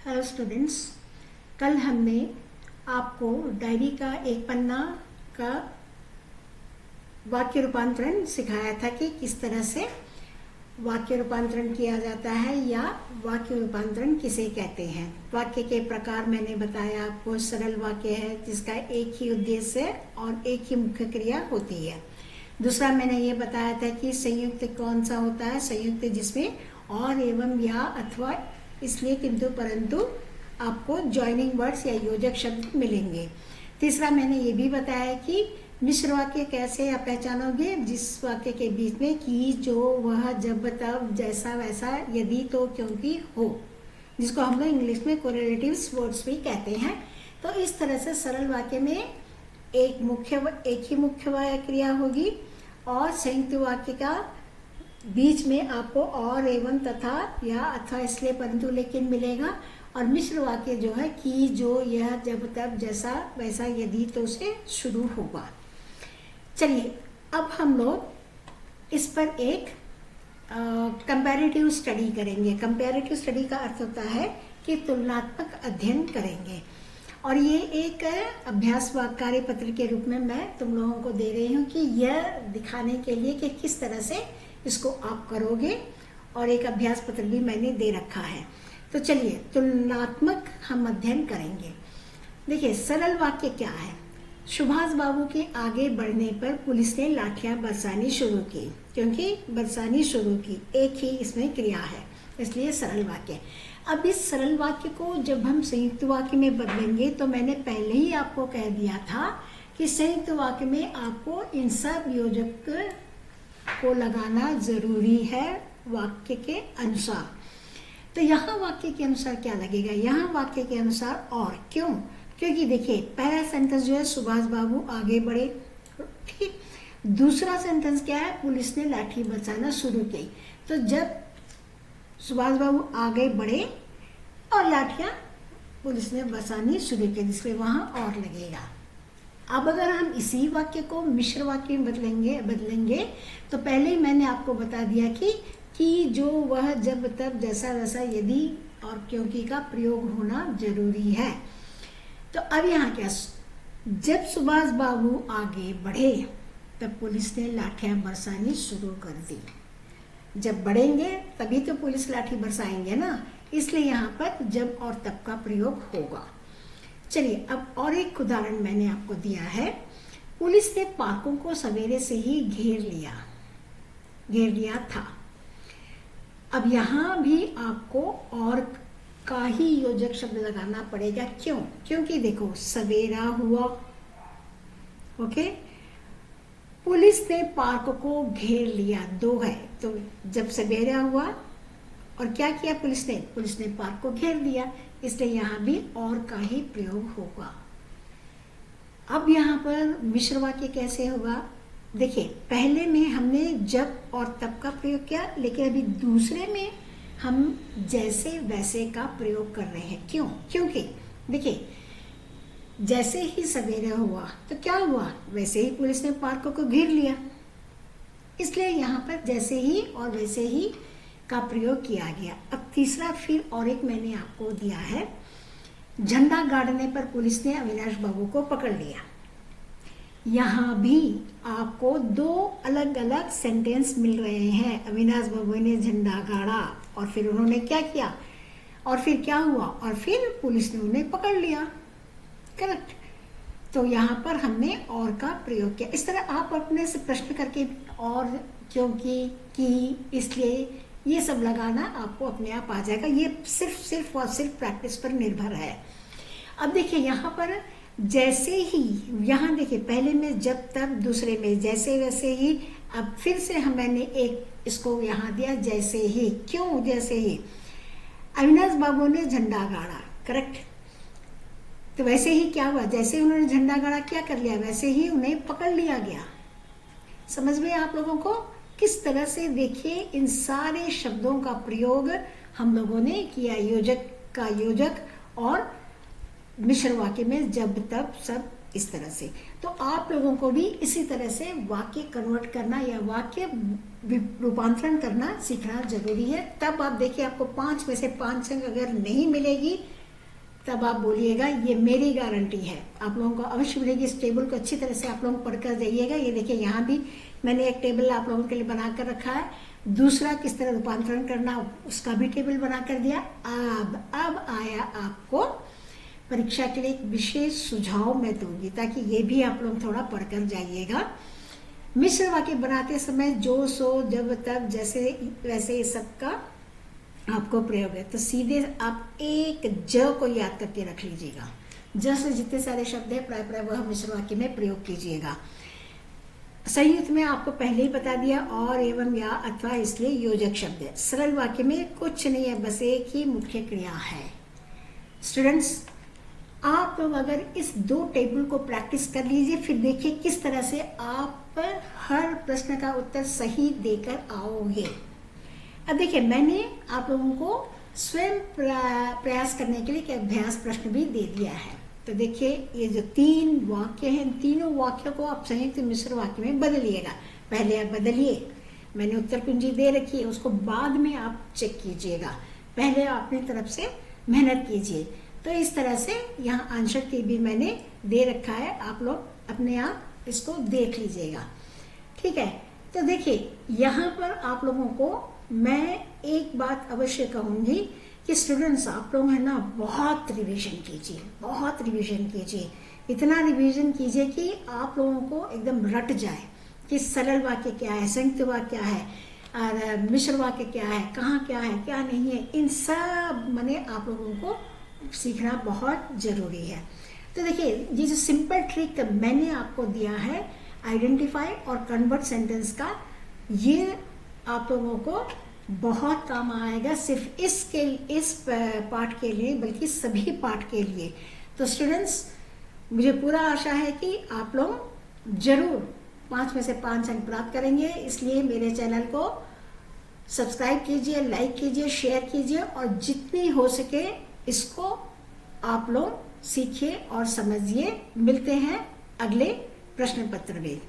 Hello students, कल हमने आपको डायरी का एक पन्ना का वाक्य रूपांतरण सिखाया था कि किस तरह से वाक्य रूपांतरण किया जाता है या वाक्य रूपांतरण किसे कहते हैं। वाक्य के प्रकार मैंने बताया आपको। सरल वाक्य है जिसका एक ही उद्देश्य और एक ही मुख्य क्रिया होती है। दूसरा मैंने ये बताया था कि संयुक्त कौन सा होता है, संयुक्त जिसमें और एवं या अथवा इसलिए किंतु परंतु आपको जॉइनिंग वर्ड्स या योजक शब्द मिलेंगे। तीसरा मैंने ये भी बताया कि मिश्र वाक्य कैसे आप पहचानोगे, जिस वाक्य के बीच में कि जो वह जब तब जैसा वैसा यदि तो क्योंकि हो, जिसको हम लोग इंग्लिश में कोरिलेटिव्स वर्ड्स भी कहते हैं। तो इस तरह से सरल वाक्य में एक ही मुख्य क्रिया होगी और संयुक्त वाक्य का बीच में आपको और एवं तथा या अथवा इसलिए परंतु लेकिन मिलेगा। और मिश्र वाक्य जो है कि जो यह जब तब जैसा वैसा यदि तो से शुरू होगा। चलिए अब हम लोग इस पर एक कंपैरेटिव स्टडी करेंगे। कंपैरेटिव स्टडी का अर्थ होता है कि तुलनात्मक अध्ययन करेंगे और ये एक अभ्यास कार्य पत्र के रूप में मैं तुम लोगों को दे रही हूँ कि यह दिखाने के लिए कि किस तरह से इसको आप करोगे, और एक अभ्यास पत्र भी मैंने दे रखा है। तो चलिए तुलनात्मक हम अध्ययन करेंगे। देखिए सरल वाक्य क्या है। सुभाष बाबू के आगे बढ़ने पर पुलिस ने लाठियां बरसानी शुरू की, क्योंकि बरसानी शुरू की एक ही इसमें क्रिया है, इसलिए सरल वाक्य। अब इस सरल वाक्य को जब हम संयुक्त वाक्य में बदलेंगे तो मैंने पहले ही आपको कह दिया था कि संयुक्त वाक्य में आपको इन सब योजक को लगाना जरूरी है वाक्य के अनुसार। तो यहाँ वाक्य के अनुसार क्या लगेगा, यहाँ वाक्य के अनुसार और। क्यों? क्योंकि देखिए पहला सेंटेंस जो है सुभाष बाबू आगे बढ़े, ठीक। दूसरा सेंटेंस क्या है, पुलिस ने लाठी बरसाना शुरू की। तो जब सुभाष बाबू आगे बढ़े और लाठियां पुलिस ने बरसानी शुरू की, जिसमें वहां और लगेगा। अब अगर हम इसी वाक्य को मिश्र वाक्य में बदलेंगे तो पहले ही मैंने आपको बता दिया कि जो वह जब तब जैसा वैसा यदि और क्योंकि का प्रयोग होना जरूरी है। तो अब यहाँ क्या, जब सुभाष बाबू आगे बढ़े तब पुलिस ने लाठियां बरसानी शुरू कर दी। जब बढ़ेंगे तभी तो पुलिस लाठी बरसाएंगे ना, इसलिए यहाँ पर जब और तब का प्रयोग होगा। चलिए अब और एक उदाहरण मैंने आपको दिया है। पुलिस ने पार्कों को सवेरे से ही घेर लिया था। अब यहाँ भी आपको और का ही योजक शब्द लगाना पड़ेगा। क्यों? क्योंकि देखो सवेरा हुआ, ओके, पुलिस ने पार्क को घेर लिया, दो है। तो जब सवेरा हुआ और क्या किया पुलिस ने पार्क को घेर दिया, इसलिए यहाँ भी और का ही प्रयोग होगा। अब यहाँ पर मिश्र वाक्य कैसे होगा, देखिए पहले में हमने जब और तब का प्रयोग किया, लेकिन अभी दूसरे में हम जैसे वैसे का प्रयोग कर रहे हैं। क्यों? क्योंकि देखिए जैसे ही सवेरा हुआ तो क्या हुआ, वैसे ही पुलिस ने पार्क को घेर लिया, इसलिए यहाँ पर जैसे ही और वैसे ही का प्रयोग किया गया। अब तीसरा फिर और एक मैंने आपको दिया है। झंडा गाड़ने पर पुलिस ने अविनाश बाबू को पकड़ लिया। यहाँ भी आपको दो अलग अलग सेंटेंस मिल रहे हैं। अविनाश बाबू ने झंडा गाड़ा और फिर उन्होंने क्या किया और फिर क्या हुआ और फिर पुलिस ने उन्हें पकड़ लिया, करेक्ट। तो यहाँ पर हमने और का प्रयोग किया। इस तरह आप अपने से प्रश्न करके और, क्योंकि, कि, इसलिए ये सब लगाना आपको अपने आप आ जाएगा। ये सिर्फ और सिर्फ प्रैक्टिस पर निर्भर है। अब देखिए यहाँ पर जैसे ही, यहाँ देखिए पहले में जब तब, दूसरे में जैसे वैसे ही। अब फिर से मैंने एक इसको यहाँ दिया जैसे ही। क्यों जैसे ही? अविनाश बाबू ने झंडा गाड़ा, करेक्ट। तो वैसे ही क्या हुआ, जैसे ही उन्होंने झंडा गाड़ा क्या कर लिया, वैसे ही उन्हें पकड़ लिया गया। समझ में आप लोगों को किस तरह से, देखिए इन सारे शब्दों का प्रयोग हम लोगों ने किया, योजक का योजक और मिश्र वाक्य में जब तब सब इस तरह से। तो आप लोगों को भी इसी तरह से वाक्य कन्वर्ट करना या वाक्य रूपांतरण करना सीखना जरूरी है। तब आप देखिए आपको 5 में से 5 अंक अगर नहीं मिलेगी तब आप बोलिएगा, ये मेरी गारंटी है। आप लोगों को अवश्य मिलेगी। इस टेबल को अच्छी तरह से आप लोग पढ़कर जाइएगा। ये देखिए यहाँ भी मैंने एक टेबल आप लोगों के लिए बना कर रखा है। दूसरा किस तरह रूपांतरण करना उसका भी टेबल बना कर दिया। अब आया आपको परीक्षा के लिए एक विशेष सुझाव मैं दूंगी, ताकि ये भी आप लोग थोड़ा पढ़कर जाइएगा। मिश्र वाक्य बनाते समय जो सो जब तब जैसे वैसे इस सबका आपको प्रयोग है। तो सीधे आप एक ज को याद करके रख लीजिएगा। ज से जितने सारे शब्द है प्राय प्राय वह मिश्र वाक्य में प्रयोग कीजिएगा। संयुक्त में आपको पहले ही बता दिया, और एवं या अथवा इसलिए योजक शब्द है। सरल वाक्य में कुछ नहीं है, बस एक ही मुख्य क्रिया है। स्टूडेंट्स, आप लोग अगर इस 2 टेबल को प्रैक्टिस कर लीजिए, फिर देखिए किस तरह से आप हर प्रश्न का उत्तर सही देकर आओगे। अब देखिए, मैंने आप लोगों को स्वयं प्रयास करने के लिए एक अभ्यास प्रश्न भी दे दिया है। तो देखिए, ये जो 3 वाक्य हैं, तीनों वाक्यों को आप संयुक्त मिश्र वाक्य में बदलिएगा। पहले आप बदलिए, मैंने उत्तर कुंजी दे रखी है, उसको बाद में आप चेक कीजिएगा। पहले आप अपनी तरफ से मेहनत कीजिए। तो इस तरह से यहाँ आंसर की भी मैंने दे रखा है, आप लोग अपने आप इसको देख लीजिएगा। ठीक है, तो देखिए यहाँ पर आप लोगों को मैं एक बात अवश्य कहूंगी कि स्टूडेंट्स, आप लोग है ना बहुत रिवीजन कीजिए, बहुत रिवीजन कीजिए। इतना रिवीजन कीजिए कि आप लोगों को एकदम रट जाए कि सरल वाक्य क्या है, संयुक्त वाक्य क्या है, और मिश्र वाक्य क्या है, कहाँ क्या है, क्या नहीं है। इन सब माने आप लोगों को सीखना बहुत जरूरी है। तो देखिए, ये जो सिंपल ट्रिक मैंने आपको दिया है आइडेंटिफाई और कन्वर्ट सेंटेंस का, ये आप लोगों को बहुत काम आएगा। सिर्फ इस पार्ट के लिए बल्कि सभी पार्ट के लिए। तो स्टूडेंट्स, मुझे पूरा आशा है कि आप लोग जरूर 5 में से 5 अंक प्राप्त करेंगे। इसलिए मेरे चैनल को सब्सक्राइब कीजिए, लाइक कीजिए, शेयर कीजिए, और जितनी हो सके इसको आप लोग सीखिए और समझिए। मिलते हैं अगले प्रश्न पत्र में।